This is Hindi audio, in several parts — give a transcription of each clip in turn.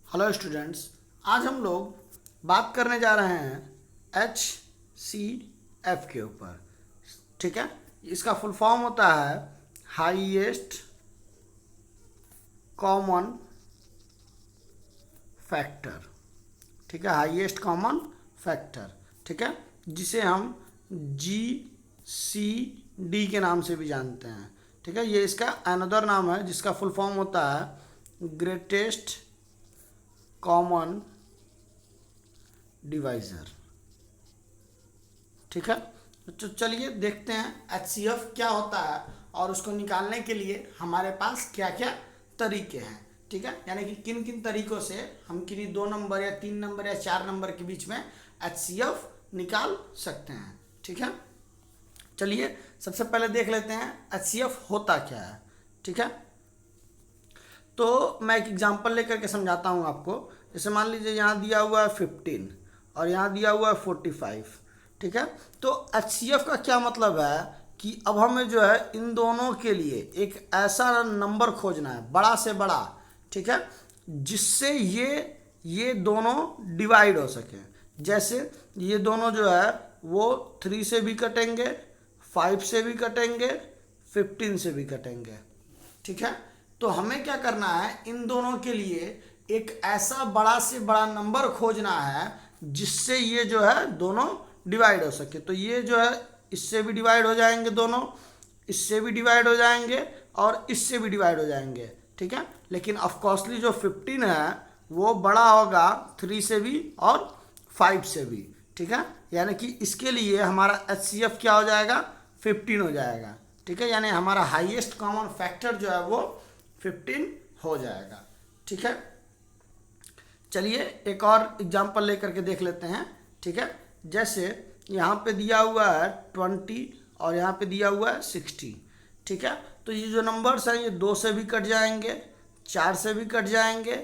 हेलो स्टूडेंट्स, आज हम लोग बात करने जा रहे हैं HCF के ऊपर। ठीक है, इसका फुल फॉर्म होता है हाईएस्ट कॉमन फैक्टर। ठीक है, हाईएस्ट कॉमन फैक्टर। ठीक है, जिसे हम GCD के नाम से भी जानते हैं। ठीक है, ये इसका अनदर नाम है जिसका फुल फॉर्म होता है ग्रेटेस्ट कॉमन डिवाइज़र। ठीक है, तो चलिए देखते हैं HCF क्या होता है और उसको निकालने के लिए हमारे पास क्या क्या तरीके हैं। ठीक है, यानी कि किन किन तरीकों से हम किन्हीं 2 नंबर या 3 नंबर या 4 नंबर के बीच में HCF निकाल सकते हैं। ठीक है, चलिए सबसे पहले देख लेते हैं HCF होता क्या है। ठीक है, तो मैं एक एग्जांपल लेकर के समझाता हूँ आपको। जैसे मान लीजिए यहाँ दिया हुआ है 15 और यहाँ दिया हुआ है 45। ठीक है, तो HCF का क्या मतलब है कि अब हमें जो है इन दोनों के लिए एक ऐसा नंबर खोजना है बड़ा से बड़ा। ठीक है, जिससे ये दोनों डिवाइड हो सके। जैसे ये दोनों जो है वो 3 से भी कटेंगे, 5 से भी कटेंगे, 15 से भी कटेंगे। ठीक है, तो हमें क्या करना है, इन दोनों के लिए एक ऐसा बड़ा से बड़ा नंबर खोजना है जिससे ये जो है दोनों डिवाइड हो सके। तो ये जो है इससे भी डिवाइड हो जाएंगे दोनों, इससे भी डिवाइड हो जाएंगे और इससे भी डिवाइड हो जाएंगे। ठीक है, लेकिन ऑफकोर्सली जो 15 है वो बड़ा होगा 3 से भी और 5 से भी। ठीक है, यानी कि इसके लिए हमारा HCF क्या हो जाएगा, 15 हो जाएगा। ठीक है, यानी हमारा हाईएस्ट कॉमन फैक्टर जो है वो 15 हो जाएगा। ठीक है, चलिए एक और एग्जांपल लेकर के देख लेते हैं। ठीक है, जैसे यहाँ पे दिया हुआ है 20 और यहाँ पे दिया हुआ है 60। ठीक है, तो ये जो नंबर्स हैं ये 2 से भी कट जाएंगे, 4 से भी कट जाएंगे,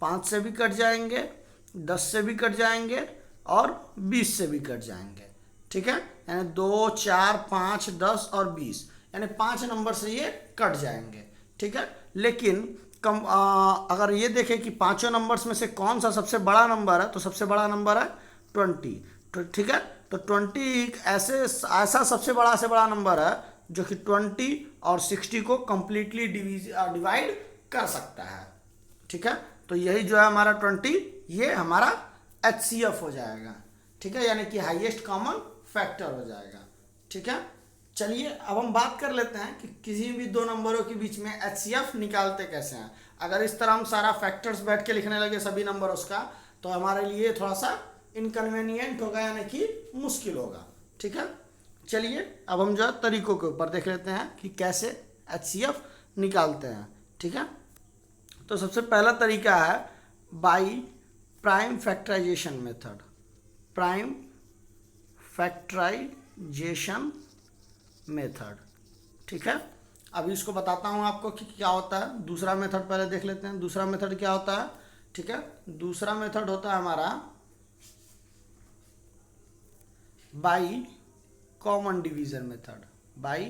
5 से भी कट जाएंगे, 10 से भी कट जाएंगे और 20 से भी कट जाएंगे। ठीक है, यानी 2, 4, 5, 10 और 20, यानी 5 नंबर से ये कट जाएंगे। ठीक है, लेकिन अगर ये देखें कि पांचों नंबर्स में से कौन सा सबसे बड़ा नंबर है, तो सबसे बड़ा नंबर है 20। तो ठीक है, तो 20 ऐसा सबसे बड़ा से बड़ा नंबर है जो कि 20 और 60 को कंप्लीटली डिवाइड कर सकता है। ठीक है, तो यही जो है हमारा 20, ये हमारा HCF हो जाएगा। ठीक है, यानी कि हाईएस्ट कॉमन फैक्टर हो जाएगा। ठीक है, चलिए अब हम बात कर लेते हैं कि किसी भी 2 नंबरों के बीच में HCF निकालते कैसे हैं। अगर इस तरह हम सारा फैक्टर्स बैठ के लिखने लगे सभी नंबर उसका, तो हमारे लिए थोड़ा सा इनकन्वीनियंट होगा, यानी कि मुश्किल होगा। ठीक है, चलिए अब हम जो है तरीकों के ऊपर देख लेते हैं कि कैसे HCF निकालते हैं। ठीक है, तो सबसे पहला तरीका है by prime factorization method. Prime factorization method. ठीक है, अभी इसको बताता हूँ आपको कि क्या होता है। दूसरा मेथड पहले देख लेते हैं। दूसरा मेथड क्या होता है। ठीक है, दूसरा मेथड होता है हमारा by common division method. By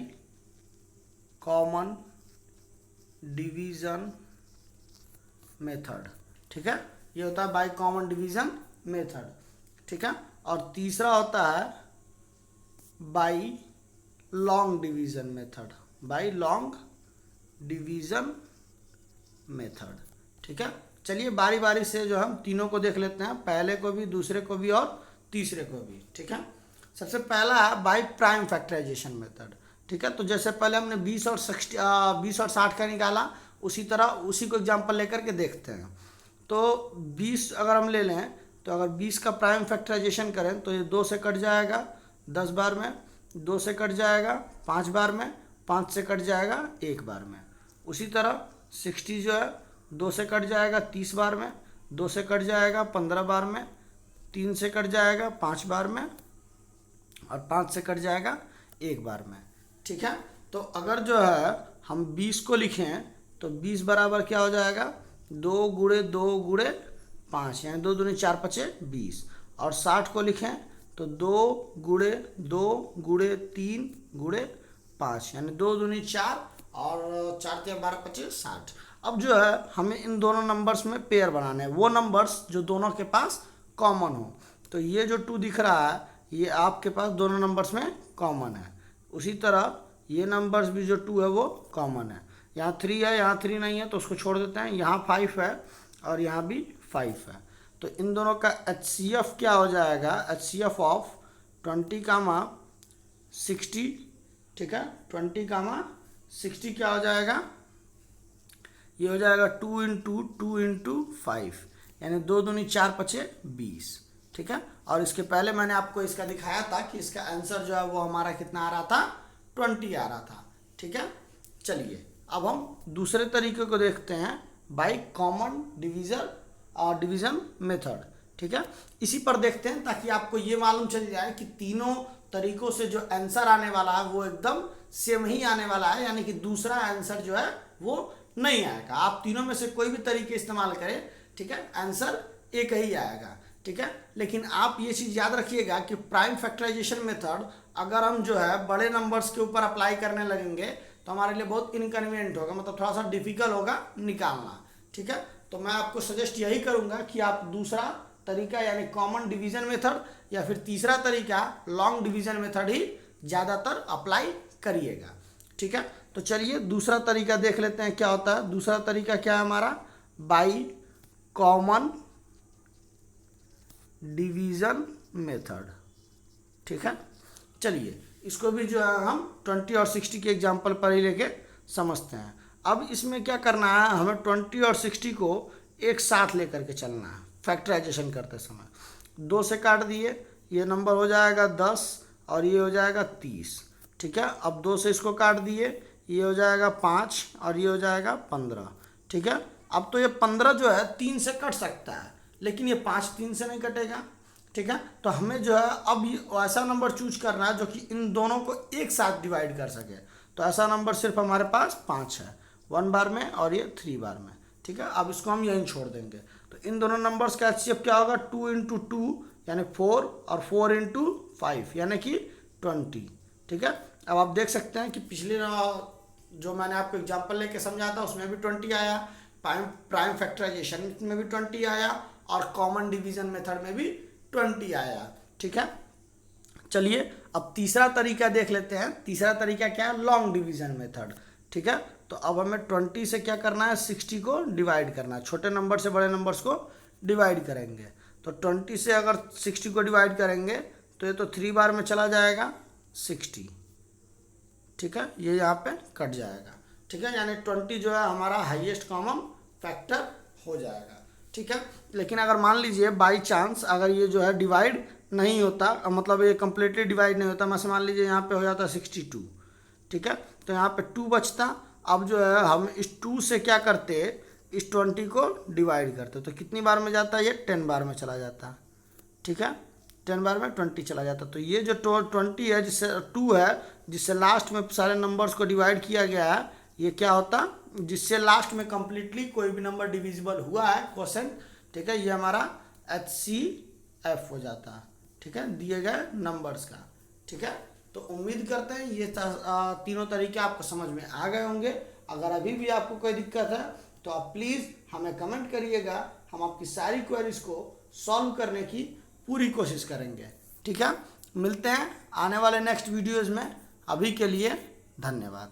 common division method. ठीक है, ये होता है बाई कॉमन डिवीजन मेथड। ठीक है, और तीसरा होता है by long division method. By long division method. ठीक है, चलिए बारी बारी से जो हम तीनों को देख लेते हैं, पहले को भी, दूसरे को भी और तीसरे को भी। ठीक है, सबसे पहला है बाई प्राइम फैक्टराइजेशन मेथड। ठीक है, तो जैसे पहले हमने 20 और 60 का निकाला, उसी तरह उसी को एग्जाम्पल लेकर के देखते हैं। तो 20 अगर हम ले लें, तो अगर 20 का प्राइम फैक्टराइजेशन करें तो ये 2 से कट जाएगा 10 बार में, 2 से कट जाएगा 5 बार में, 5 से कट जाएगा 1 बार में। उसी तरह 60 जो है 2 से कट जाएगा 30 बार में, 2 से कट जाएगा 15 बार में, 3 से कट जाएगा 5 बार में और 5 से कट जाएगा 1 बार में। ठीक है, तो अगर जो है हम 20 को लिखें तो 20 बराबर क्या हो जाएगा, 2 गुणे 2 गुणे 5, यानी 2 दूनी 4 पचे 20। और 60 को लिखें तो 2 गुणे 2 गुणे 3 गुणे 5, यानी 2 दूनी 4 और 4 के 12 25 60। अब जो है हमें इन दोनों नंबर्स में पेयर बनाने हैं, वो नंबर्स जो दोनों के पास कॉमन हो। तो ये जो 2 दिख रहा है ये आपके पास दोनों नंबर्स में कॉमन है। उसी तरह ये नंबर्स भी जो 2 है वो कॉमन है। यहाँ 3 है, यहाँ 3 नहीं है तो उसको छोड़ देते हैं। यहाँ 5 है और यहाँ भी 5 है। तो इन दोनों का HCF क्या हो जाएगा, HCF ऑफ 20, 60, ठीक है, 20, 60 क्या हो जाएगा, ये हो जाएगा 2 इंटू 2 इंटू 5, यानी 2 दूनी 4 पचे 20, ठीक है। और इसके पहले मैंने आपको इसका दिखाया था कि इसका आंसर जो है वो हमारा कितना आ रहा था, 20 आ रहा था, ठीक है। चलिए अब हम दूसरे तरीके को देखते हैं, बाई कॉमन डिवीजन मेथड, ठीक है। इसी पर देखते हैं ताकि आपको ये मालूम चल जाए कि तीनों तरीकों से जो आंसर आने वाला है वो एकदम सेम ही आने वाला है, यानी कि दूसरा आंसर जो है वो नहीं आएगा। आप तीनों में से कोई भी तरीके इस्तेमाल करें, ठीक है, आंसर एक ही आएगा, ठीक है। लेकिन आप ये चीज़ याद रखिएगा कि प्राइम फैक्टराइजेशन मेथड अगर हम जो है बड़े नंबर्स के ऊपर अप्लाई करने लगेंगे तो हमारे लिए बहुत इनकन्वीनियंट होगा, मतलब थोड़ा सा डिफिकल्ट होगा निकालना, ठीक है। तो मैं आपको सजेस्ट यही करूँगा कि आप दूसरा तरीका यानी कॉमन डिवीजन मेथड या फिर तीसरा तरीका लॉन्ग डिवीजन मेथड ही ज़्यादातर अप्लाई करिएगा, ठीक है। तो चलिए दूसरा तरीका देख लेते हैं क्या होता है। दूसरा तरीका क्या है हमारा, बाई कॉमन डिवीजन मेथड, ठीक है। चलिए इसको भी जो है हम 20 और 60 के एग्जांपल पर ही लेके समझते हैं। अब इसमें क्या करना है, हमें 20 और 60 को एक साथ लेकर के चलना है फैक्टराइजेशन करते समय। 2 से काट दिए, ये नंबर हो जाएगा 10 और ये हो जाएगा 30, ठीक है। अब 2 से इसको काट दिए, ये हो जाएगा 5 और ये हो जाएगा 15, ठीक है। अब तो ये 15 जो है 3 से कट सकता है, लेकिन ये 5 3 से नहीं कटेगा, ठीक है। तो हमें जो है अब ऐसा नंबर चूज करना है जो कि इन दोनों को एक साथ डिवाइड कर सके। तो ऐसा नंबर सिर्फ हमारे पास 5 है, 1 बार में और ये 3 बार में, ठीक है। अब इसको हम यहीं छोड़ देंगे। तो इन दोनों नंबर्स का HCF क्या होगा, 2 इंटू 2 यानी 4 और 4 इंटू 5 यानी कि 20, ठीक है। अब आप देख सकते हैं कि पिछले जो मैंने आपको एग्जांपल लेके समझाया था उसमें भी 20 आया, प्राइम फैक्टराइजेशन में भी 20 आया और कॉमन डिवीजन मेथड में भी 20 आया, ठीक है। चलिए अब तीसरा तरीका देख लेते हैं। तीसरा तरीका क्या है, लॉन्ग डिवीजन मेथड, ठीक है। तो अब हमें 20 से क्या करना है, 60 को डिवाइड करना है। छोटे नंबर से बड़े नंबर्स को डिवाइड करेंगे। तो 20 से अगर 60 को डिवाइड करेंगे तो ये तो 3 बार में चला जाएगा 60, ठीक है, ये यहाँ पे कट जाएगा, ठीक है। यानी 20 जो है हमारा हाईएस्ट कॉमन फैक्टर हो जाएगा, ठीक है। लेकिन अगर मान लीजिए बाई चांस अगर ये जो है डिवाइड नहीं होता, मतलब ये कम्प्लीटली डिवाइड नहीं होता, मतलब मान लीजिए यहाँ पे हो जाता 62, ठीक है। तो यहाँ पे 2 बचता। अब जो है हम इस 2 से क्या करते, इस 20 को डिवाइड करते, तो कितनी बार में जाता है, ये 10 बार में चला जाता, ठीक है। 10 बार में 20 चला जाता। तो ये जो 20 है जिससे 2 है जिससे लास्ट में सारे नंबर्स को डिवाइड किया गया है, ये क्या होता, जिससे लास्ट में कंप्लीटली कोई भी नंबर डिविजिबल हुआ है क्वोशेंट, ठीक है, ये हमारा HCF हो जाता है, ठीक है, दिए गए नंबर्स का, ठीक है। तो उम्मीद करते हैं ये तीनों तरीके आपको समझ में आ गए होंगे। अगर अभी भी आपको कोई दिक्कत है तो आप प्लीज़ हमें कमेंट करिएगा, हम आपकी सारी क्वेरीज को सॉल्व करने की पूरी कोशिश करेंगे, ठीक है। मिलते हैं आने वाले नेक्स्ट वीडियोज़ में। अभी के लिए धन्यवाद।